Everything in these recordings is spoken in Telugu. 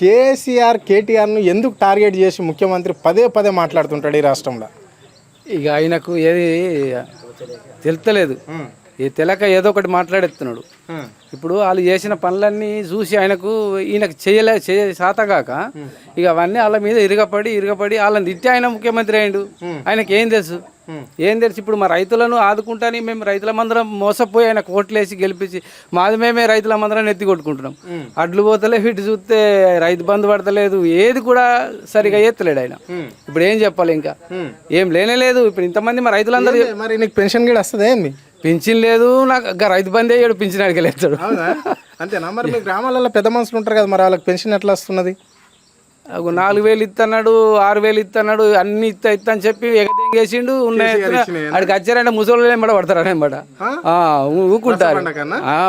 కేసీఆర్ కేటీఆర్ను ఎందుకు టార్గెట్ చేసి ముఖ్యమంత్రి పదే పదే మాట్లాడుతుంటాడు ఈ రాష్ట్రంలో? ఇక ఆయనకు ఏది తెలుస్తలేదు, ఈ తెలక ఏదో ఒకటి మాట్లాడేస్తున్నాడు. ఇప్పుడు వాళ్ళు చేసిన పనులన్నీ చూసి ఈయనకు శాతగాక ఇక అవన్నీ వాళ్ళ మీద ఇరగపడి వాళ్ళని తిట్టి ఆయన ముఖ్యమంత్రి అయ్యిండు. ఆయనకి ఏం తెలుసు? ఇప్పుడు మా రైతులను ఆదుకుంటాని మేము రైతులమందరం మోసపోయి ఆయన కోట్లేసి గెలిపించి మేమే రైతులమందరం ఎత్తి కొట్టుకుంటున్నాం. అడ్లు పోతలే, వీటి చూస్తే రైతు బంధు పడతలేదు, ఏది కూడా సరిగా ఎత్తలేడు ఆయన. ఇప్పుడు ఏం చెప్పాలి? ఇంకా ఏం లేనేలేదు. ఇప్పుడు ఇంతమంది మా రైతులందరూ మరి నీకు పెన్షన్ కూడా వస్తుంది ఏంది? పింఛన్ లేదు, నాకు రైతు బంధు అయ్యాడు, పింఛన్ అడగలేస్తాడు. అంతేనా? మరి మీ గ్రామాలలో పెద్ద మనుషులు ఉంటారు కదా, మరి వాళ్ళకి పెన్షన్ ఎట్లా వస్తున్నది? 4,000 ఇస్తున్నాడు, 6,000 ఇస్తున్నాడు, అన్ని ఇస్తా అని చెప్పి ఎగదెంగేసిండు. అడికి వచ్చారంటే ముసలి ఎంబడ పడతారు, ఆయన ఎంబడ ఊకుంటారు.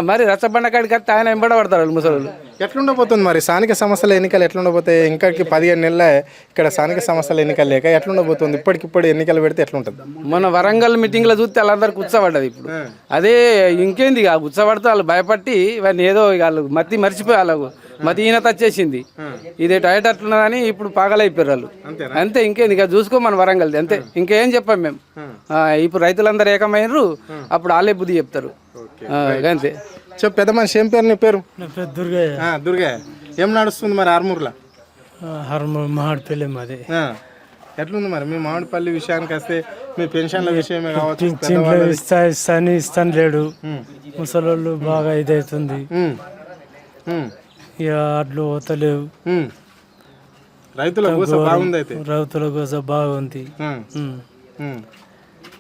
మరి రచ్చబండ కాడికి వస్తే ఆయన ఎంబడ పడతారు ముసలి. ఎట్లుండబోతుంది మరి స్థానిక సమస్యల ఎన్నికలు? ఎట్లుండబోతాయి? ఇంకా 15 నెలల ఇక్కడ స్థానిక సమస్యల ఎన్నికలు లేక ఎట్లుండబోతుంది? ఇప్పటికిప్పుడు ఎన్నికలు పెడితే ఎట్లుంటుంది? మన వరంగల్ మీటింగ్లో చూస్తే వాళ్ళందరికి ఉత్సపడ్డది. ఇప్పుడు అదే ఇంకేంది, ఉత్సపడితే వాళ్ళు భయపట్టి ఇవన్నీ ఏదో వాళ్ళు మర్చిపోయి వాళ్ళకు మతీహీనత వచ్చేసింది. ఇదే టైట్ అట్లున్నదని ఇప్పుడు పాగలైపోయారు వాళ్ళు. అంతే, ఇంకేంది? ఇక చూసుకో మన వరంగల్ది అంతే, ఇంకేం చెప్పాం మేము. ఇప్పుడు రైతులందరూ ఏకమైనరు, అప్పుడు వాళ్ళే బుద్ధి చెప్తారు అంతే. చెప్పు పెద్ద మనిషి, ఏం పేరు నీ పేరు? దుర్గయ్య. దుర్గయ్య, ఏం నడుస్తుంది మరి ఆర్మూర్లో? మామిడిపల్లి మాది. ఎట్లుంది మరి మీ మామిడిపల్లి విషయానికి వస్తే? మీ పెన్షన్ల విషయమే కావచ్చు, ఇస్తాను లేడు, ముసలోళ్ళు బాగా ఇదవుతుంది, ఇక అడ్లు పోతలేవు, రైతుల కోసం బాగుంది. అయితే రైతుల కోసం బాగుంది.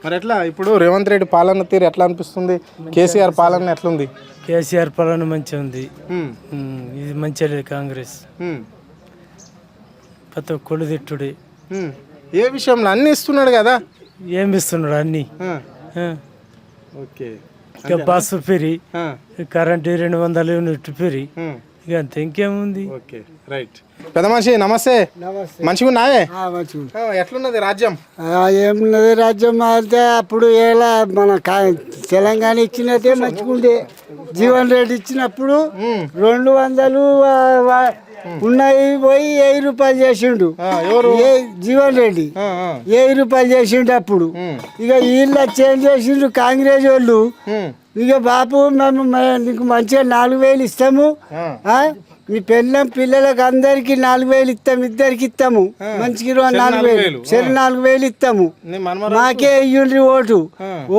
మరి ఎట్లా ఇప్పుడు రేవంత్ రెడ్డి పాలన తీరు ఎట్లా అనిపిస్తుంది? కేసీఆర్ పాలన ఎట్లుంది? కేసీఆర్ పాలన మంచిగా ఉంది, ఇది మంచిగా లేదు. కాంగ్రెస్ ప్రతి ఒక్కళ్ళు తిట్టుడే. ఏ విషయంలో? అన్ని ఇస్తున్నాడు కదా. ఏమి ఇస్తున్నాడు? అన్ని. ఓకే, ఇక bus free, current 200 unit free, ఇక అంతే, ఇంకేముంది? Okay, right. పెద్ద మనిషి నమస్తే. మంచిగా ఉన్నావే? ఎట్లున్నది రాజ్యం? ఏమున్నది రాజ్యం అంటే అప్పుడు ఎలా మన తెలంగాణ ఇచ్చినట్టే మంచిగుండే. జీవన్ రెడ్డి ఇచ్చినప్పుడు 200 ఉన్నాయి పోయి 1000 రూపాయలు చేసిండు జీవన్ రెడ్డి. 1000 రూపాయలు చేసిండు అప్పుడు. ఇక వీళ్ళు చేంజ్ చేసిండు కాంగ్రెస్ వాళ్ళు. ఇక బాపు మేము నీకు మంచిగా 4000 ఇస్తాము, మీ పిల్లలకు అందరికి 4000 ఇస్తాము, ఇద్దరికి ఇస్తాము, మంచిగా 4000 సరే 4000 ఇస్తాము, మాకే ఇయ్యుండ్రి ఓటు,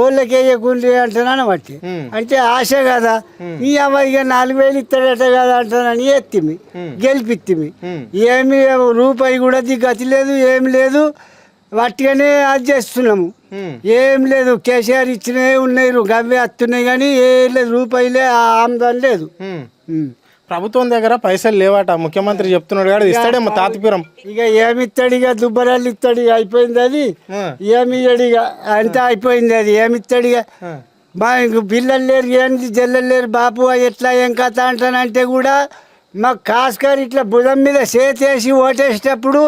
ఓళ్ళకి వేయకుండ్రి అంటున్నాను. బట్టి అంటే ఆశ కదా, ఈ అమ్మాయి 4000 ఇస్తాడట కదా అంటానని ఎత్తిమి, గెలిపిత్తిమి. ఏమి రూపాయి కూడా గతి లేదు, ఏమి లేదు, వాటిగానే అది చేస్తున్నాము. ఏం లేదు, కేసీఆర్ ఇచ్చినవి ఉన్నాయి, గవ్వే వస్తున్నాయి, కానీ ఏం లేదు, రూపాయలే ఆమ్దాన్ లేదు. ప్రభుత్వం దగ్గర పైసలు లేవట, ముఖ్యమంత్రి చెప్తున్నాడు కదా, ఇస్తాడేమో తాతిపురం. ఇక ఏమి ఇస్తాడు? ఇక దుబ్బరాలు ఇస్తాడు, ఇక అయిపోయింది అది. ఏమి ఇయ్యాడు? ఇక అంతా అయిపోయింది అది. ఏమి ఇస్తాడు? ఇక మా పిల్లలు లేరు, ఏంటి జల్లలు లేరు, బాపు ఎట్లా ఏం కథ అంటానంటే కూడా మా కాస్కర్ ఇట్లా భుజం మీద చేతేసి ఓటేసేటప్పుడు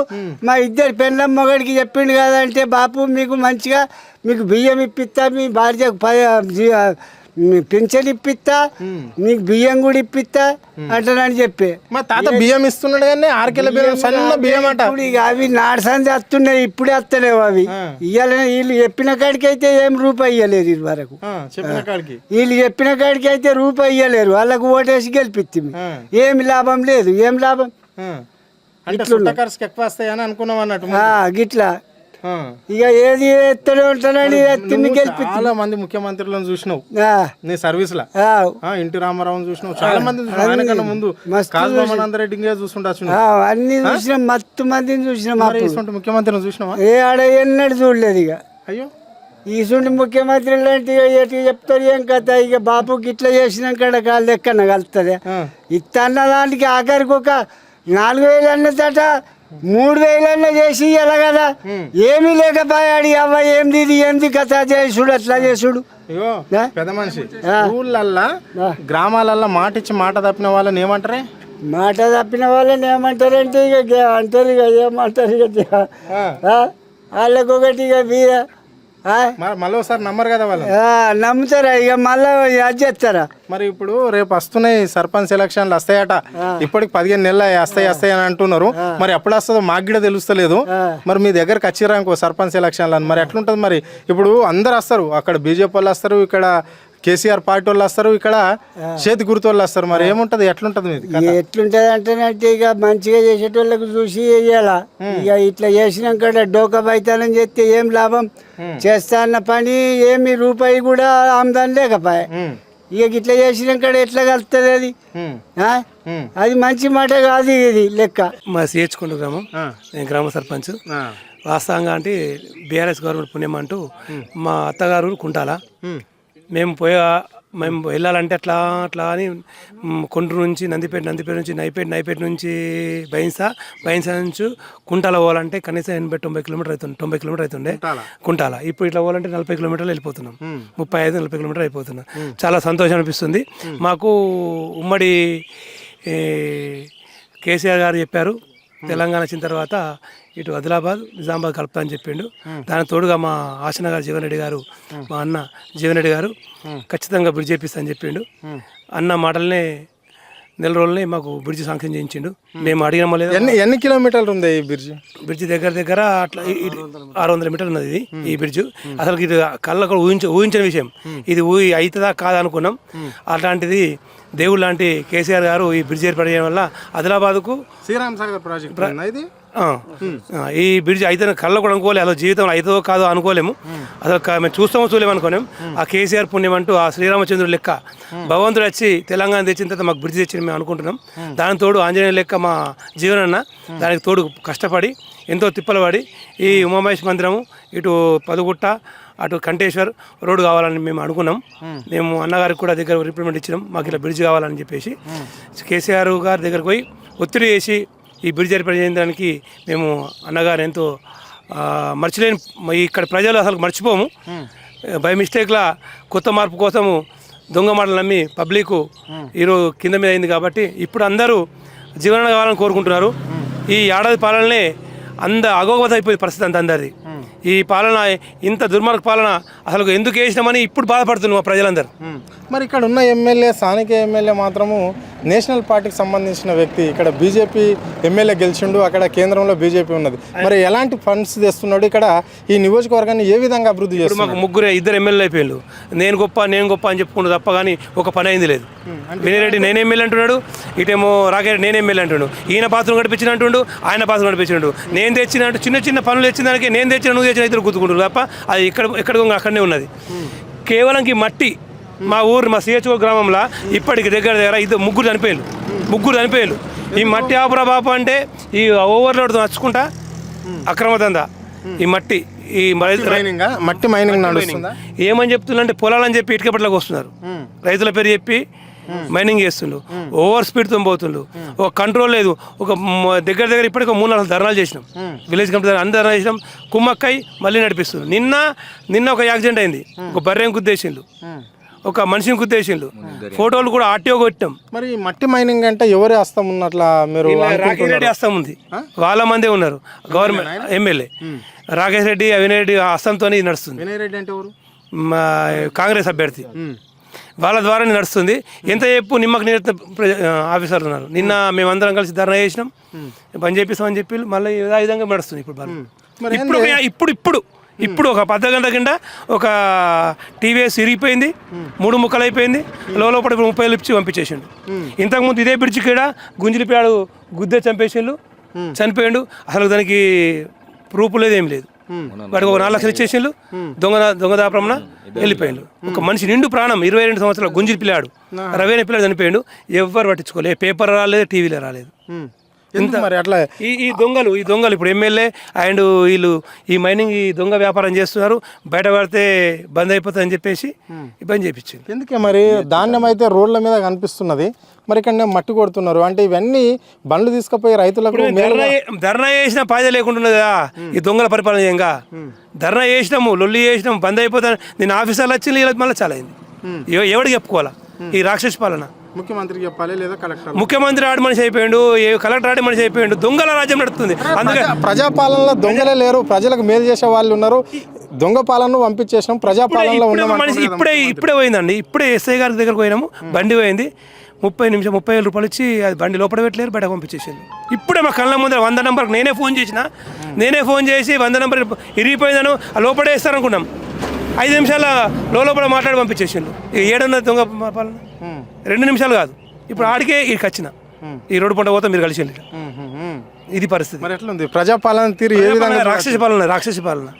మా ఇద్దరు పెళ్ళం మొగడికి చెప్పిండు కదంటే, బాపు మీకు మంచిగా మీకు బియ్యం ఇప్పిస్తా, మీ భార్యకు పింఛన్ ఇప్పిస్తా, నీకు బియ్యం కూడా ఇప్పిస్తా అంటానని చెప్పి మా తాత బియ్యం ఇస్తున్నాడు కానీ 6 కిలో బియ్యం, సన్న బియ్యం అట. ఇక అవి నాడసంది వస్తున్నాయి, ఇప్పుడే వస్తలేవు అవి. ఇవ్వాలి వీళ్ళు చెప్పిన కాడికి అయితే ఏం రూపాయి ఇవ్వలేదు ఇది వరకు. వీళ్ళు చెప్పిన కాడికి అయితే రూపాయి ఇవ్వలేరు, వాళ్ళకు ఓటేసి గెలిపిస్తుంది. ఏమి లాభం లేదు, ఏం లాభం? ఎక్కువ వస్తాయని అనుకున్నాం అన్నట్టు గిట్లా. ఇక ఏది ఎత్తడే ఉంటానని చాలా మంది ముఖ్యమంత్రులను చూసినావు నీ సర్వీస్ లా. ఎన్టీ రామారావు చూసినావు, చాలా మంది ఆయనకన్నా ముందు రెడ్డి చూస్తుంటా, అన్ని చూసినాం, మత్తు మందిని చూసినాం. ముఖ్యమంత్రిని చూసినావా? ఏ ఆడ ఎన్నడు చూడలేదు. ఇక అయ్యో, ఈసుండి ముఖ్యమంత్రి లాంటి ఎటు చెప్తారు ఏం కథ? ఇక బాపుకి ఇట్లా చేసినాక కాళ్ళు ఎక్కన కలుస్తుంది. ఇట్ట అన్న దానికి ఆఖరికి ఒక 4000 అన్నదట, 3000 చేసి ఇలా కదా, ఏమీ లేకపోయాడు. అవ్వ ఏంది ఇది, ఏంది కథ చేసుడు, అట్లా చేసుడు. పెద్ద మనిషి ఊళ్ళల్లా గ్రామాలల్లో మాట ఇచ్చి మాట తప్పిన వాళ్ళని ఏమంటారే? మాట తప్పిన వాళ్ళని ఏమంటారంటే ఇక అంటారు, ఇక ఏమంటారు, ఇక వాళ్ళకొకటి ఇక మళ్ళీ ఒకసారి నమ్మరు కదా వాళ్ళు. నమ్ముతారా ఇక మళ్ళీ అది చేస్తారా? మరి ఇప్పుడు రేపు వస్తున్నాయి సర్పంచ్ ఎలక్షన్లు వస్తాయట, ఇప్పటికి 15 నెలలు వస్తాయి అని అంటున్నారు. మరి ఎప్పుడు వస్తుందో మాకు కూడా తెలుస్తలేదు. మరి మీ దగ్గరకు వచ్చిరా ఇంకో సర్పంచ్ ఎలక్షన్లు అని మరి ఎట్లుంటది? మరి ఇప్పుడు అందరు వస్తారు, అక్కడ బీజేపీ వాళ్ళు వస్తారు, ఇక్కడ కేసీఆర్ పార్టీ వాళ్ళు వస్తారు, ఇక్కడ చేతి గుర్తు వాళ్ళు వస్తారు. మరి ఏముంటది, ఎట్లుంటది మీది? ఎట్లుంటది అంటే ఇక మంచిగా చేసేటోళ్ళకి చూసి వేయాలా. ఇక ఇట్లా చేసినాక డోకా బైతానం చేస్తే ఏం లాభం? చేస్తా అన్న పని ఏమి రూపాయి కూడా ఆమ్దాని లేకపోయా. ఇక ఇట్లా చేసినాక ఎట్లా కలుస్తుంది అది? అది మంచి మాట కాదు ఇది లెక్క. మా సిహెచ్కొండ గ్రామం, నేను గ్రామ సర్పంచ్. వాస్తవంగా అంటే బీఆర్ఎస్ గవర్నమెంట్ పుణ్యం అంటూ మా అత్తగారు కుంటాల. మేము వెళ్ళాలంటే అట్లా అట్లా అని కొండ్రు నుంచి నందిపేట నుంచి నైపేట నుంచి బైన్సా నుంచి కుంటాల పోవాలంటే కనీసం 80-90 కిలోమీటర్ అవుతుంది. 90 కిలోమీటర్ అవుతుండే కుంటాల. ఇప్పుడు ఇట్లా పోవాలంటే 40 కిలోమీటర్లు వెళ్ళిపోతున్నాం. 35-40 కిలోమీటర్లు అయిపోతున్నాం. చాలా సంతోషం అనిపిస్తుంది మాకు. ఉమ్మడి కేసీఆర్ గారు చెప్పారు తెలంగాణ వచ్చిన తర్వాత ఇటు ఆదిలాబాద్ నిజామాబాద్ కలుపుతా అని చెప్పిండు. దానికి తోడుగా మా ఆశన గారు జీవన్ రెడ్డి గారు, మా అన్న జీవన్ రెడ్డి గారు ఖచ్చితంగా బ్రిడ్జ్ చేపిస్తా అని చెప్పిండు. అన్న మాటలనే నెల రోజులనే మాకు బ్రిడ్జ్ శాంక్షన్ చేయించిండు. మేము అడిగిన మళ్ళీ ఎన్ని కిలోమీటర్లు ఉంది ఈ బ్రిడ్జ్? బ్రిడ్జ్ దగ్గర అట్లా 600 మీటర్లు ఉన్నది ఇది ఈ బ్రిడ్జ్. అసలు ఇది కళ్ళకు ఊహించిన విషయం. ఇది అవుతుందా కాదా అనుకున్నాం. అట్లాంటిది దేవుడు లాంటి కేసీఆర్ గారు ఈ బ్రిడ్జ్ ఏర్పాటు చేయడం వల్ల ఆదిలాబాద్కు శ్రీరామ్ సాగర్ ప్రాజెక్ట్ ఈ బ్రిడ్జ్ అయితే కళ్ళ కూడా అనుకోలేదు. అసలు జీవితంలో అవుతుందో కాదో అనుకోలేము. అసలు మేము చూడలేము అనుకోలేము. ఆ కేసీఆర్ పుణ్యం అంటూ ఆ శ్రీరామచంద్రుడు లెక్క భగవంతుడు వచ్చి తెలంగాణ తెచ్చిన తర్వాత మాకు బ్రిడ్జ్ తెచ్చి మేము అనుకుంటున్నాం. దాని తోడు ఆంజనేయ లెక్క మా జీవనన్న దానికి తోడు కష్టపడి ఎంతో తిప్పలపడి ఈ ఉమామహేష్ మందిరము, ఇటు పదుగుట్ట, అటు కంటేశ్వర్ రోడ్డు కావాలని మేము అనుకున్నాం. మేము అన్నగారికి కూడా దగ్గర రిప్రజెంట్ ఇచ్చినాం, మాకు ఇలా బ్రిడ్జ్ కావాలని చెప్పేసి. కేసీఆర్ గారి దగ్గరకు పోయి ఒత్తిడి చేసి ఈ బ్రిడ్జ్ ఏర్పాటు చేయడానికి మేము అన్నగారు ఎంతో మర్చిలేని, ఇక్కడ ప్రజలు అసలు మర్చిపోము. బై మిస్టేక్లా కొత్త మార్పు కోసము దొంగ మాటలు నమ్మి పబ్లిక్ ఈరోజు కింద మీద అయింది. కాబట్టి ఇప్పుడు అందరూ జీవనం కావాలని కోరుకుంటున్నారు. ఈ ఏడాది పాలననే అగోగత అయిపోయింది పరిస్థితి అంత అందరిది. ఈ పాలన ఇంత దుర్మార్గ పాలన అసలు ఎందుకు వేసినామని ఇప్పుడు బాధపడుతున్నాం మా ప్రజలందరూ. మరి ఇక్కడ ఉన్న ఎమ్మెల్యే, స్థానిక ఎమ్మెల్యే మాత్రము నేషనల్ పార్టీకి సంబంధించిన వ్యక్తి. ఇక్కడ బీజేపీ ఎమ్మెల్యే గెలిచిండు, అక్కడ కేంద్రంలో బీజేపీ ఉన్నది. మరి ఎలాంటి ఫండ్స్ తెస్తున్నాడు? ఇక్కడ ఈ నియోజకవర్గాన్ని ఏ విధంగా అభివృద్ధి చేస్తున్నాడు? మాకు ఇద్దరు ఎమ్మెల్యే అయిపోయారు. నేను గొప్ప అని చెప్పుకుంటూ తప్ప కానీ ఒక పని అయింది లేదు. వినయరెడ్డి నేను ఎమ్మెల్యే అంటున్నాడు, ఇటేమో రాకేష్ నేను ఎమ్మెల్యే అంటున్నాడు. ఈయన పాత్ర గడిపించిన అంటుండు, ఆయన పాత్ర గడిపించిండు. నేను తెచ్చినట్టు చిన్న పనులు తెచ్చిన దానికి నేను తెచ్చిన నువ్వు తెచ్చిన ఇద్దరు గుర్తుకుంటారు తప్ప అది ఎక్కడ అక్కడనే ఉన్నది. కేవలం ఈ మట్టి మా ఊరు మా సిహెచ్ఓ గ్రామంలో ఇప్పటికి దగ్గర ముగ్గురు చనిపోయారు. ఈ మట్టి ఆపురా బాపు అంటే ఈ ఓవర్లోడ్తో నచ్చుకుంటా అక్రమ దందా. ఈ మట్టి మట్టి మైనింగ్ నడుస్తుందా? ఏమని చెప్తుందంటే పొలాలని చెప్పి ఇటుకపట్లకు వస్తున్నారు, రైతుల పేరు చెప్పి మైనింగ్ చేస్తుండ్రు, ఓవర్ స్పీడ్తో పోతుండ్రు, ఒక కంట్రోల్ లేదు. ఒక దగ్గర ఇప్పటికి 3-4 ధర్నాలు చేసినాం, విలేజ్ కమిటీ అందరూ ధర్నా చేసినాం. కుమ్మక్కై మళ్ళీ నడిపిస్తుంది. నిన్న ఒక యాక్సిడెంట్ అయింది. ఒక బర్రెని గుద్దేసిండ్రు, ఒక మనిషిని గుద్దేసిండ్రు. ఫోటోలు కూడా ఆర్టీఓ కొట్టాం. మరి మట్టి మైనింగ్ అంటే ఎవరి హస్తం ఉన్నట్లా? మీరు రాకేష్ రెడ్డి హస్తం ఉంది, వాళ్ళ మందే ఉన్నారు. గవర్నమెంట్ ఎమ్మెల్యే రాకేష్ రెడ్డి, వినయ్ రెడ్డి హస్తంతో నడుస్తుంది. వినయ్ రెడ్డి అంటే ఎవరు? కాంగ్రెస్ అభ్యర్థి, వాళ్ళ ద్వారా నడుస్తుంది. ఎంత చెప్పు నిమ్మకు నీరు ఆఫీసర్లు ఉన్నారు. నిన్న మేమందరం కలిసి ధర్నా చేసినాం, పని చేపిస్తామని చెప్పి మళ్ళీ ఆ విధంగా నడుస్తుంది. ఇప్పుడు ఒక 10 గంటల కింద ఒక టీవీఎస్ ఇరిగిపోయింది, 3 ముక్కలు అయిపోయింది. లోపల ఇప్పుడు 30 ఇచ్చి పంపించేసిండు. ఇంతకుముందు ఇదే బ్రిడ్జి కూడా గుంజిలిపాడు గుద్దే చనిపోయిండు. అసలు దానికి ప్రూఫ్ లేదు, ఏం లేదు. వాడికి ఒక 4 లక్షలు ఇచ్చేసిండు, దొంగదాపరమున వెళ్ళిపోయిండు. ఒక మనిషి నిండు ప్రాణం, 22 సంవత్సరాల గుంజిలి పిల్లాడు, 20 ఏళ్ళ పిల్లాడు చనిపోయిండు. ఎవ్వరు పట్టించుకోలేదు, పేపర్ రాలేదు, టీవీలో రాలేదు. మరి అట్లా ఈ దొంగలు ఇప్పుడు ఎమ్మెల్యే అండ్ వీళ్ళు ఈ మైనింగ్ ఈ దొంగ వ్యాపారం చేస్తున్నారు. బయట పడితే బంద్ అయిపోతుందని చెప్పేసి ఇబ్బంది చేయించింది. ఎందుకే మరి ధాన్యం అయితే రోడ్ల మీద కనిపిస్తున్నది, మరి ఇక్కడ మట్టి కొడుతున్నారు అంటే ఇవన్నీ బండ్లు తీసుకుపోయి రైతులకు ధర్నా చేసిన ఫాయిదా లేకుండా కదా ఈ దొంగల పరిపాలన చేయంగా. ధర్నా చేసినాము, లొల్లి చేసినాము, బంద్ అయిపోతాను. నేను ఆఫీసర్లు వచ్చింది, వీళ్ళకి మళ్ళీ చాలా అయింది. ఎవరికి చెప్పుకోవాలా ఈ రాక్షస పాలన? ముఖ్యమంత్రికి చెప్పాలి లేదా కలెక్టర్? ముఖ్యమంత్రి ఆడి మనిషి అయిపోయాడు, కలెక్టర్ ఆడి మనిషి అయిపోయాడు. దొంగల రాజ్యం నడుస్తుంది. అందుకే ప్రజాపాలనలో దొంగలే లేరు, ప్రజలకు మేలు చేసే వాళ్ళు ఉన్నారు. దొంగ పాలనను పంపించేసినాం, ప్రజాపాలనలో ఉన్నాం. ఇప్పుడే పోయిందండి. ఇప్పుడే ఎస్ఐ గారి దగ్గరకు పోయినాము, బండి పోయింది, 30,000 రూపాయలు ఇచ్చి అది బండి లోపల పెట్టలేరు, బయట పంపించేసారు. ఇప్పుడే మా కళ్ళ ముందర 100 నెంబర్కి నేనే ఫోన్ చేసి 100 నెంబర్ ఇరిగిపోయిందను లోపలే వేస్తారనుకున్నాం. 5 నిమిషాల లోపల మాట్లాడి పంపించేసిండు. ఏడున్నది దొంగ పాలన, 2 నిమిషాలు కాదు. ఇప్పుడు ఆడికే ఇక్కడికి వచ్చిన, ఈ రోడ్డు పంట పోతే మీరు కలిసి ఇది పరిస్థితి. మరి ఎట్లుంది ప్రజాపాలన తీరు? ఏ విధంగా? రాక్షసి పాలన.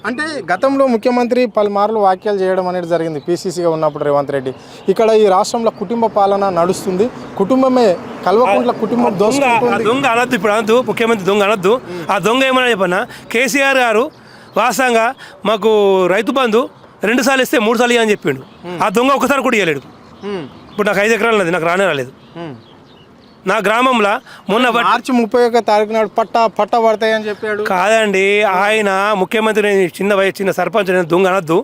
అంటే గతంలో ముఖ్యమంత్రి పలుమార్లు వ్యాఖ్యలు చేయడం అనేది జరిగింది పీసీసీగా ఉన్నప్పుడు రేవంత్ రెడ్డి. ఇక్కడ ఈ రాష్ట్రంలో కుటుంబ పాలన నడుస్తుంది, కుటుంబమే కల్వకుంట్ల కుటుంబం దోసుకుంటుంది. దొంగ అనొద్దు, ఇప్పుడు అనొద్దు, ముఖ్యమంత్రి దొంగ అనొద్దు. ఆ దొంగ ఏమన్నా చెప్పన్నా, కేసీఆర్ గారు వాస్తవంగా మాకు రైతు బంధు 2 సార్లు ఇస్తే 3 సార్లు ఇవ్వని చెప్పిండు. ఆ దొంగ ఒకసారి కూడా ఇవ్వలేడు. ఇప్పుడు నాకు 5 ఎకరాలు ఉన్నది, నాకు రాలేదు. నా గ్రామంలో మొన్న మార్చి 31వ తారీఖు నాడు పట్ట పడతాయని చెప్పాడు. కాదండి, ఆయన ముఖ్యమంత్రి చిన్న సర్పంచ్ దొంగ అనొద్దు,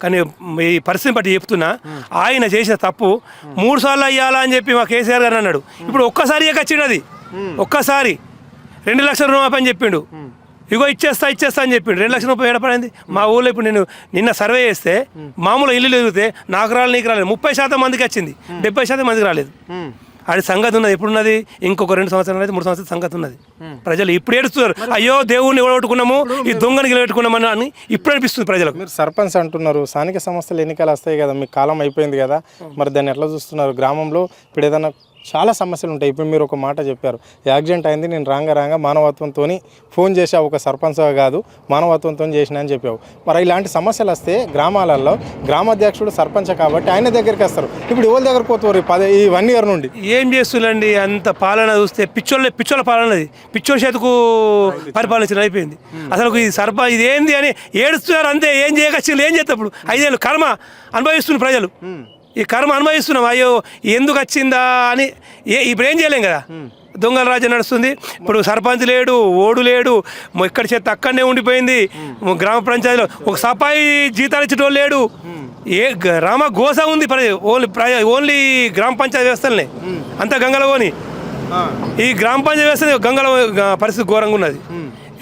కానీ ఈ పరిస్థితిని బట్టి చెప్తున్నా, ఆయన చేసిన తప్పు 3 సార్లు అయ్యాలా అని చెప్పి మా కేసీఆర్ గారు అన్నాడు. ఇప్పుడు ఒక్కసారి వచ్చిండు, అది ఒక్కసారి 2 లక్షల రూపాయలు అని చెప్పిండు. ఇగో ఇచ్చేస్తా అని చెప్పిండు. 2 లక్షల రూపాయలు ఏడపడింది. మా ఊళ్ళో ఇప్పుడు నేను నిన్న సర్వే చేస్తే మామూలు ఇల్లు ఎదిగితే నాకు రాలేదు, నీకు రాలేదు, 30% మందికి వచ్చింది, 70% మందికి రాలేదు. అది సంగతి ఉన్నది. ఎప్పుడున్నది? ఇంకొక 2 సంవత్సరాలు అనేది 3 సంవత్సరాల సంగతి ఉన్నది. ప్రజలు ఇప్పుడు ఏడుస్తున్నారు, అయ్యో దేవుడిని నిలబెట్టుకున్నాము, ఈ దొంగని నిలబెట్టుకున్నామని అని ఇప్పుడు అనిపిస్తుంది ప్రజలకు. మీరు సర్పంచ్ అంటున్నారు, స్థానిక సంస్థలు ఎన్నికలు వస్తాయి కదా, మీకు కాలం అయిపోయింది కదా, మరి దాన్ని ఎట్లా చూస్తున్నారు? గ్రామంలో ఇప్పుడు ఏదైనా చాలా సమస్యలు ఉంటాయి. ఇప్పుడు మీరు ఒక మాట చెప్పారు, యాక్సిడెంట్ అయింది, నేను రాంగ మానవత్వంతో ఫోన్ చేసావు, ఒక సర్పంచ్గా కాదు మానవత్వంతో చేసిన అని చెప్పావు. మరి ఇలాంటి సమస్యలు వస్తే గ్రామాలలో గ్రామాధ్యక్షుడు సర్పంచ్ కాబట్టి ఆయన దగ్గరికి వస్తారు. ఇప్పుడు ఎవరి దగ్గరకు పోతారు ఈ 1 ఇయర్ నుండి? ఏం చేస్తుందండి, అంత పాలన చూస్తే పిచ్చోళ్ళ పాలనది, పిచ్చోళ్ళ చేతుకు పరిపాలించిన అయిపోయింది. అసలు ఈ ఇది ఏంది అని ఏడుస్తున్నారు అంతే. ఏం చేయకొచ్చింది, ఏం చేస్తే ఇప్పుడు 5 ఏళ్ళు కర్మ అనుభవిస్తున్నారు ప్రజలు. ఈ కర్మ అనుభవిస్తున్నాం. అయ్యో ఎందుకు వచ్చిందా అని ఇప్పుడు ఏం చేయలేం కదా. దొంగల రాజ్యం నడుస్తుంది. ఇప్పుడు సర్పంచ్ లేడు, ఓడు లేడు, ఇక్కడ చేత అక్కడనే ఉండిపోయింది. గ్రామ పంచాయతీలో ఒక సఫాయి జీతాలు ఇచ్చేటోళ్ళు లేడు. గ్రామ గోస ఉంది. ఓన్లీ గ్రామ పంచాయతీ వ్యవస్థలనే అంతా గంగలో పోని. ఈ గ్రామ పంచాయతీ వ్యవస్థ గంగలో పరిస్థితి ఘోరంగా ఉన్నది.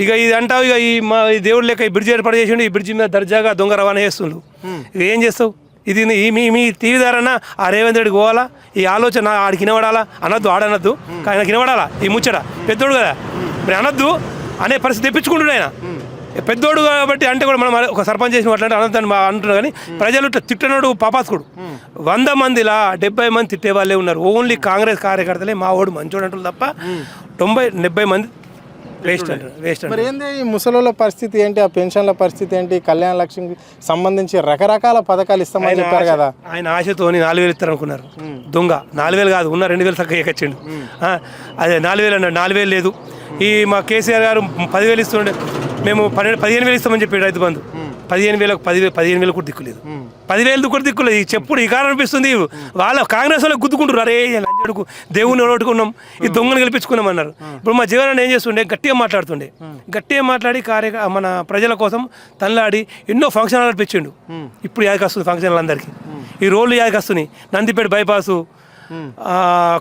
ఇక ఇది అంటావు, ఇక ఈ దేవుడు లెక్క ఈ బ్రిడ్జ్ ఏర్పాటు చేసిండు, ఈ బ్రిడ్జి మీద దర్జాగా దొంగ రవాణా చేస్తుండ్రు. ఇక ఏం చేస్తావు? ఇది మీ టీవీ ద్వారా ఆ రేవంత్ రెడ్డికి పోవాలా, ఈ ఆలోచన ఆడికి వినబడాలా? అనొద్దు, ఆడనొద్దు, ఆయనకి వినబడాలా ఈ ముచ్చట. పెద్దోడు కదా మరి అనొద్దు అనే పరిస్థితి తెప్పించుకుంటున్నాడు ఆయన. పెద్దోడు కాబట్టి అంటే కూడా మనం ఒక సర్పంచ్ చేసిన అట్లాంటి అనొద్దని అంటున్నారు. కానీ ప్రజలు ఇట్లా తిట్టనోడు పాపాస్కుడు. 100 మందిలా 70 మంది తిట్టే వాళ్ళే ఉన్నారు. ఓన్లీ కాంగ్రెస్ కార్యకర్తలే మా ఓడు మంచోడు అంటారు తప్ప 90-70 మంది వేస్ట్. మరి ఏంది ఈ ముసలోళ్ళ పరిస్థితి ఏంటి? ఆ పెన్షన్ల పరిస్థితి ఏంటి? కళ్యాణ లక్ష్మికి సంబంధించి రకరకాల పథకాలు ఇస్తామని చెప్పారు కదా. ఆయన ఆశతోని 4,000 ఇస్తారు అనుకున్నారు. దొంగ 4,000 కాదు, ఉన్న 2,000 చక్కగా ఎక్కొచ్చిండు. అదే 4,000 అన్నాడు, 4,000 లేదు. ఈ మా కేసీఆర్ గారు 10,000 ఇస్తుండే, మేము 15,000 ఇస్తామని చెప్పాడు రైతు బంధు. 15,000కు 15,000 కూడా దిక్కులేదు, 10,000 కూడా దిక్కులేదు. ఈ చెప్పుడు ఈ కారణం అనిపిస్తుంది. వాళ్ళ కాంగ్రెస్ వాళ్ళకి గుద్దుకుంటారు, అరే లంచడుకు దేవుని ఓడుకున్నాం, ఈ దొంగను గెలిపించుకున్నాం అన్నారు. ఇప్పుడు మా జీవనాన్ని ఏం చేస్తుండే, గట్టిగా మాట్లాడి మన ప్రజల కోసం తనలాడి ఎన్నో ఫంక్షన్ నడిపించిండు. ఇప్పుడు యాదకి వస్తుంది ఫంక్షన్లు అందరికీ. ఈ రోడ్లు యాదకి వస్తున్నాయి. Nandipet bypass,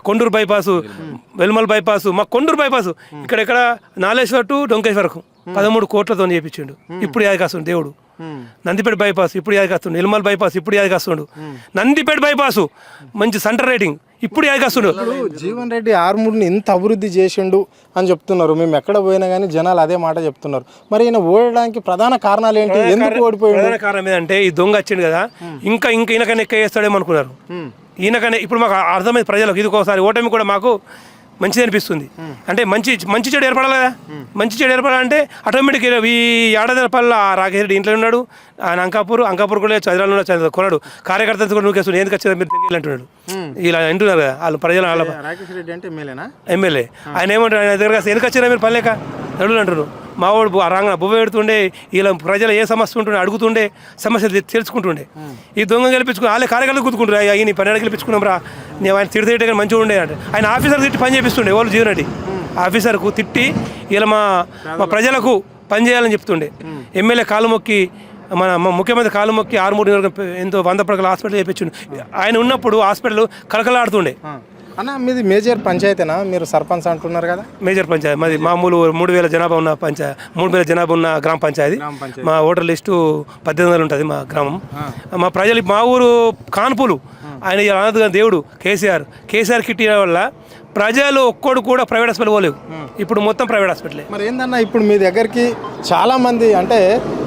Konduru bypass, Velmal bypass, మా కొండూరు బైపాసు ఇక్కడ నాలేశ్వర్ టు డొంకేశ్వరకు 13 కోట్లతో చేయించిండు. ఇప్పుడు యాదకి వస్తుంది దేవుడు. నందిపేట బైపాస్ ఇప్పుడు యాదకి వస్తుండు. వెల్మల్ బైపాస్ ఇప్పుడు యాదకి వస్తుండు. నందిపేట బైపాసు మంచి సెంటర్ రేటింగ్ ఇప్పుడు యాదకి వస్తుండు. జీవన్ రెడ్డి ఆర్మూర్ని ఇంత అభివృద్ధి చేసిండు అని చెప్తున్నారు. మేము ఎక్కడ పోయినా కానీ జనాలు అదే మాట చెప్తున్నారు. మరి ఈయన ఓడడానికి ప్రధాన కారణాలు ఏంటి? ఎందుకు ఓడిపోయాడు? ప్రధాన కారణం ఏంటంటే ఈ దొంగ వచ్చిండు కదా, ఇంకా ఈయనకన్నా ఎక్కువ చేస్తాడేమో అనుకున్నారు. ఈయనకనే ఇప్పుడు మాకు అర్థమైంది ప్రజలకు. ఇది ఒకసారి ఓటమి కూడా మాకు మంచిది అనిపిస్తుంది. అంటే మంచి చెడు ఏర్పడాలి కదా. మంచి చెడు ఏర్పడాలంటే ఆటోమేటిక్ ఈ ఏడాదిపల్ల రాకేష్ రెడ్డి ఇంట్లో ఉన్నాడు. ఆయన అంకాపూర్ కూడా చదివాళ్ళు కొన్నాడు. కార్యకర్తలు కూడా నూకేస్తున్నాడు, ఎందుకు వచ్చారు మీరు దగ్గర అంటున్నాడు. ఇలా అంటున్నారు కదా వాళ్ళు ప్రజలు. రాకేష్ రెడ్డి అంటే ఎమ్మెల్యే ఆయన ఏమంటారు, ఆయన దగ్గర ఎందుకు వచ్చారా మీరు పల్లెక నడులు అంటారు. మా వాడు రాంగ బువ్వ పెడుతుండే, ఇలా ప్రజలు ఏ సమస్య ఉంటుండే అడుగుతుండే, సమస్యలు తెలుసుకుంటుండే. ఈ దొంగ గెలిపించుకుని వాళ్ళే కార్యకర్తలు గుర్తుకుంటారు. ఆయన 12 గెలిపించుకున్నాం రా, నేను ఆయన తిడితే కానీ మంచిగా ఉండే అంటే ఆయన ఆఫీసర్ తిట్టి పని చేపిస్తుండే. వాళ్ళు జీవన్ రెడ్డి ఆఫీసర్కు తిట్టి ఇలా మా ప్రజలకు పని చేయాలని చెప్తుండే. ఎమ్మెల్యే కాలు మొక్కి, మన ముఖ్యమంత్రి కాలు మొక్కి 6-3 ఎంతో 100 పడకల హాస్పిటల్ చేయించిండు. ఆయన ఉన్నప్పుడు హాస్పిటల్ కలకలాడుతుండే. అన్న మీది మేజర్ పంచాయతీనా, మీరు సర్పంచ్ అంటున్నారు కదా? మేజర్ పంచాయతీ మాది. మామూలు 3000 జనాభా ఉన్న 3000 జనాభా ఉన్న గ్రామ పంచాయతీ. మా ఓటర్ లిస్టు 1800 ఉంటుంది మా గ్రామం. మా ప్రజలు మా ఊరు కాన్పులు. ఆయన అనాథ దేవుడు కేసీఆర్ కిట్ ఇవ్వడం వల్ల ప్రజలు ఒక్కడు కూడా ప్రైవేట్ హాస్పిటల్ పోలేవు. ఇప్పుడు మొత్తం ప్రైవేట్ హాస్పిటలే. మరి ఏందన్నా ఇప్పుడు మీ దగ్గరికి చాలామంది అంటే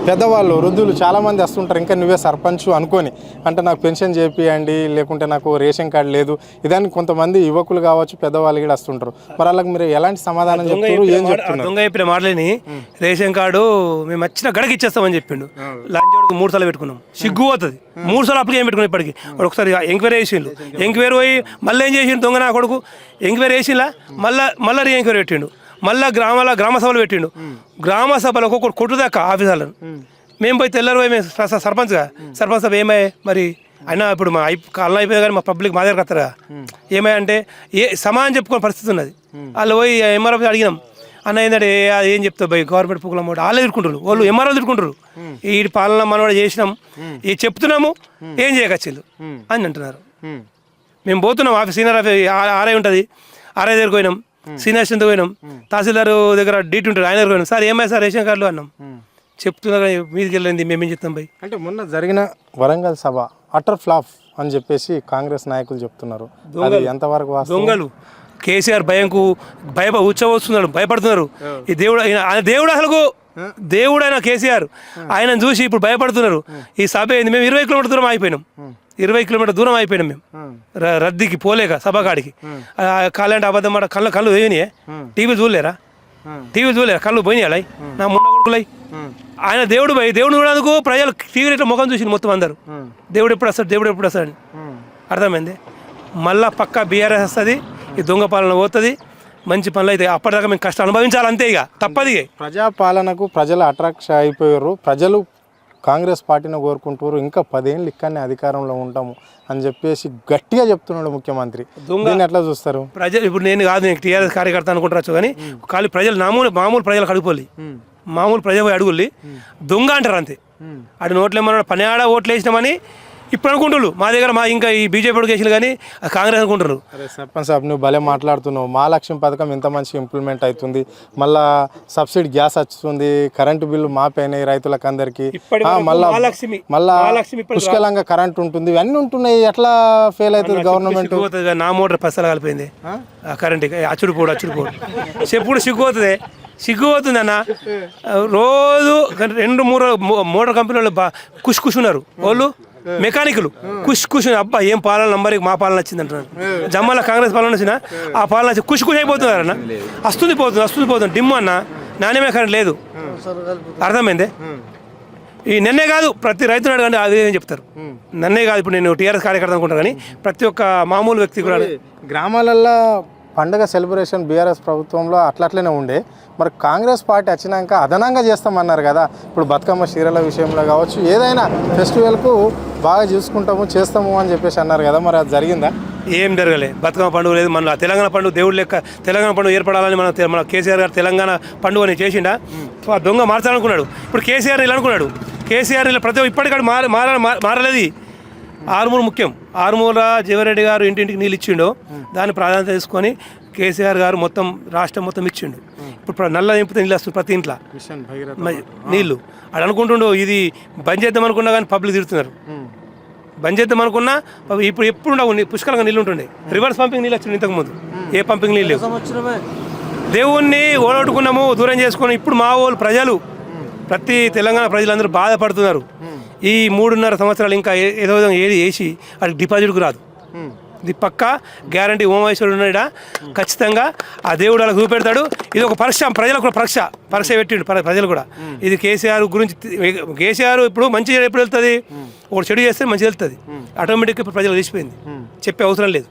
పెద్దవాళ్ళు వృద్ధులు చాలామంది వస్తుంటారు, ఇంకా నువ్వే సర్పంచ్ అనుకొని, అంటే నాకు పెన్షన్ చేపియండి, లేకుంటే నాకు రేషన్ కార్డు లేదు, ఇదాన్ని కొంతమంది యువకులు కావచ్చు పెద్దవాళ్ళు కూడా వస్తుంటారు. మరి వాళ్ళకి మీరు ఎలాంటి సమాధానం చెప్తారు, ఏం చెప్తున్నారు? దొంగ చెప్పిన మాటలేని రేషన్ కార్డు మేము వచ్చిన గడకి ఇచ్చేస్తామని చెప్పిండు. లంచోడుకు 3 సార్లు పెట్టుకున్నాం. సిగ్గు పోతుంది. 3 సార్లు అప్లికేషన్ పెట్టుకున్నాం. ఇప్పటికి ఒకసారి ఎంక్వైరీ చేసిండు. ఎంక్వైరీ పోయి మళ్ళీ ఏం చేసిండు దొంగ నా కొడుకు, ఎంక్వైరీ చేసిలా మళ్ళీ రీ ఎంక్వైరీ పెట్టిండు. మళ్ళీ గ్రామ సభలు పెట్టిండు. గ్రామ సభలో ఒక్కొక్కటి కొట్టుదాకా ఆఫీసర్లను మేము పోయి తెల్లారు పోయి మేము సర్పంచ్ సభ ఏమయ్యాయి మరి అయినా ఇప్పుడు మా కాలం అయిపోయింది కానీ మా పబ్లిక్ మా దగ్గర వస్తారా ఏమయ్యా అంటే సమాధానం చెప్పుకునే పరిస్థితి ఉన్నది. వాళ్ళు పోయి ఎంఆర్ఓ అడిగినాం, అన్న ఏంటంటే ఏం చెప్తావు భయ్ గవర్నమెంట్ పూకుల మాట వాళ్ళే తిట్టుకుంటారు, వాళ్ళు ఎంఆర్ఓ తిట్టుకుంటారు. ఈ పాలన మనం కూడా చేసినాం, ఈ చెప్తున్నాము ఏం చేయకొచ్చింది అని అంటున్నారు. మేము పోతున్నాం ఆఫీస్ సీనియర్ ఆర్ఐ ఉంటుంది, ఆర్ఐ దగ్గరికి పోయినాం, సీనియర్ స్టెంట్ పోయినాం, తహసీల్దార్ దగ్గర డీటీ ఉంటుంది ఆయన దగ్గర పోయినాం. సార్ ఏమై సార్ రేషన్ కార్డులు అన్నాం. చెప్తున్నారు మీదికి వెళ్ళింది మేమేం చెప్తాం భయ్. అంటే మొన్న జరిగిన వరంగల్ సభ అటర్ ఫ్లాప్ అని చెప్పేసి కాంగ్రెస్ నాయకులు చెప్తున్నారు. అది ఎంతవరకు వాస్తవం? దొంగలు కేసీఆర్ ఉచ్చవస్తున్నాడు, భయపడుతున్నారు. ఈ దేవుడు అసలు దేవుడు అయిన కేసీఆర్ ఆయనను చూసి ఇప్పుడు భయపడుతున్నారు. ఈ సభ ఏంది, మేము 20 కిలోమీటర్ దూరం అయిపోయినాం. 20 కిలోమీటర్ దూరం అయిపోయినాం మేము రద్దీకి పోలేక సభకాడికి. కాలంటే అబద్ధం మాట కళ్ళు పోయినాయి. టీవీ చూడలేరా కళ్ళు పోయినాయి అలా నా ముండ కొడుకులై. ఆయన దేవుడు దేవుడు చూడడానికి ప్రజలు టీవీలో ఇట్లా ముఖం చూసి మొత్తం అందరు దేవుడు ఎప్పుడు వస్తాడు అర్థమైంది. మళ్ళా పక్కా బీఆర్ఎస్ వస్తుంది, ఈ దొంగ పాలన పోతుంది, మంచి పనులు అయితే అప్పటిదాకా మేము కష్టం అనుభవించాలి అంతే. ఇక తప్పది. ప్రజాపాలనకు ప్రజలు అట్రాక్ట్ అయిపోయారు. ప్రజలు కాంగ్రెస్ పార్టీని కోరుకుంటారు, ఇంకా 10 ఏళ్ళు ఇక్కడనే అధికారంలో ఉంటాము అని చెప్పేసి గట్టిగా చెప్తున్నాడు ముఖ్యమంత్రి. దీన్ని ఎట్లా చూస్తారు ప్రజలు? ఇప్పుడు నేను టీఆర్ఎస్ కార్యకర్త అనుకుంటారు కానీ ఖాళీ ప్రజలు మామూలు ప్రజలకు అడుగుపోలి, మామూలు ప్రజలు అడుగుల్లి దొంగ అంటారు అంతే. ఆడు నోట్లు ఏమన్నా పని ఆడ ఓట్లు వేసినామని ఇప్పుడు అనుకుంటున్నారు. మా దగ్గర ఇంకా ఈ బీజేపీ కేసులు కానీ కాంగ్రెస్ అనుకుంటారు. సర్పంచ్ సాబ్ నువ్వు భలే మాట్లాడుతున్నావు. మా లక్ష్యం పథకం ఇంత మంచి ఇంప్లిమెంట్ అవుతుంది, మళ్ళా సబ్సిడీ గ్యాస్ వస్తుంది, కరెంటు బిల్లు మాపైనాయి రైతులకు అందరికి, మళ్ళా పుష్కలంగా కరెంట్ ఉంటుంది, ఇవన్నీ ఉంటున్నాయి. ఎట్లా ఫెయిల్ అవుతుంది గవర్నమెంట్? నా మోటార్ పైసలు కలిపోయింది కరెంట్ అచ్చుడుపోడు చెప్పుడు సిగ్గుపోతుంది అన్న. రోజు 2-3 మోటార్ కంపెనీ వాళ్ళు కుష్ ఉన్నారు, వాళ్ళు మెకానికల్ కుష్ అబ్బా ఏం పాలన నంబర్కి మా పాలన వచ్చింది అంటున్నారు. జమ్మల కాంగ్రెస్ పాలన వచ్చినా ఆ పాలన వచ్చి కుష్ అయిపోతున్నారన్న. వస్తుంది పోతుంది డిమ్ అన్న. నాణ్యమే కరెంట్ లేదు. అర్థమైంది. ఈ నన్నే కాదు ప్రతి రైతులు అడగండి అదే చెప్తారు. నన్నే కాదు, ఇప్పుడు నేను టీఆర్ఎస్ కార్యకర్త అనుకుంటాను కానీ ప్రతి ఒక్క మామూలు వ్యక్తి కూడా గ్రామాలల్లో పండుగ సెలబ్రేషన్ బీఆర్ఎస్ ప్రభుత్వంలో అట్లనే ఉండే. మరి కాంగ్రెస్ పార్టీ వచ్చినాక అదనంగా చేస్తామన్నారు కదా. ఇప్పుడు బతుకమ్మ చీరల విషయంలో కావచ్చు, ఏదైనా ఫెస్టివల్కు బాగా చూసుకుంటాము చేస్తాము అని చెప్పేసి అన్నారు కదా. మరి అది జరిగిందా? ఏం జరగలే. బతుకమ్మ పండుగ లేదు. మన తెలంగాణ పండుగ దేవుడు లెక్క తెలంగాణ పండుగ ఏర్పడాలని మన కేసీఆర్ గారు తెలంగాణ పండుగని చేసిండా. దొంగ మార్చాలనుకున్నాడు. ఇప్పుడు కేసీఆర్ ఇలా అనుకున్నాడు. కేసీఆర్ ఇలా ప్రతి ఇప్పటికాడు మారలేదు. ఆరుమూరు ముఖ్యం. ఆరుమూల జీవారెడ్డి గారు ఇంటింటికి నీళ్ళు ఇచ్చిండు. దాన్ని ప్రాధాన్యత తీసుకొని కేసీఆర్ గారు మొత్తం రాష్ట్రం మొత్తం ఇచ్చిండు. ఇప్పుడు నల్ల నింపితే నీళ్ళు వస్తుంది ప్రతి ఇంట్లో నీళ్ళు. అది అనుకుంటుండు ఇది బంద్ చేద్దాం అనుకున్నా కానీ పబ్లిక్ తిడుతున్నారు. బంద్ చేద్దాం అనుకున్నా ఇప్పుడు ఎప్పుడు పుష్కలంగా నీళ్ళు ఉంటుండే. రివర్స్ పంపింగ్ నీళ్ళు వచ్చింది ఇంతకుముందు. ఏ పంపింగ్ నీళ్ళు లేవు. దేవుణ్ణి ఓడగొట్టుకున్నాము, దూరం చేసుకున్నాము. ఇప్పుడు మా వాళ్ళు ప్రజలు ప్రతి తెలంగాణ ప్రజలందరూ బాధపడుతున్నారు. ఈ 3.5 సంవత్సరాలు ఇంకా ఏదో విధంగా ఏది వేసి అది డిపాజిట్కు రాదు. ఇది పక్కా గ్యారంటీ. ఓమేశ్వరుడు ఉన్నాడా ఖచ్చితంగా ఆ దేవుడు అలా చూపెడతాడు. ఇది ఒక పరీక్ష, ప్రజలకు కూడా పరీక్ష పెట్టిండు ప్రజలు కూడా. ఇది కేసీఆర్ గురించి. కేసీఆర్ ఇప్పుడు మంచి ఎప్పుడు వెళ్తుంది, ఒకటి చెడు చేస్తే మంచిగా వెళ్తుంది. ఆటోమేటిక్గా ఇప్పుడు ప్రజలు తెలిసిపోయింది, చెప్పే అవసరం లేదు.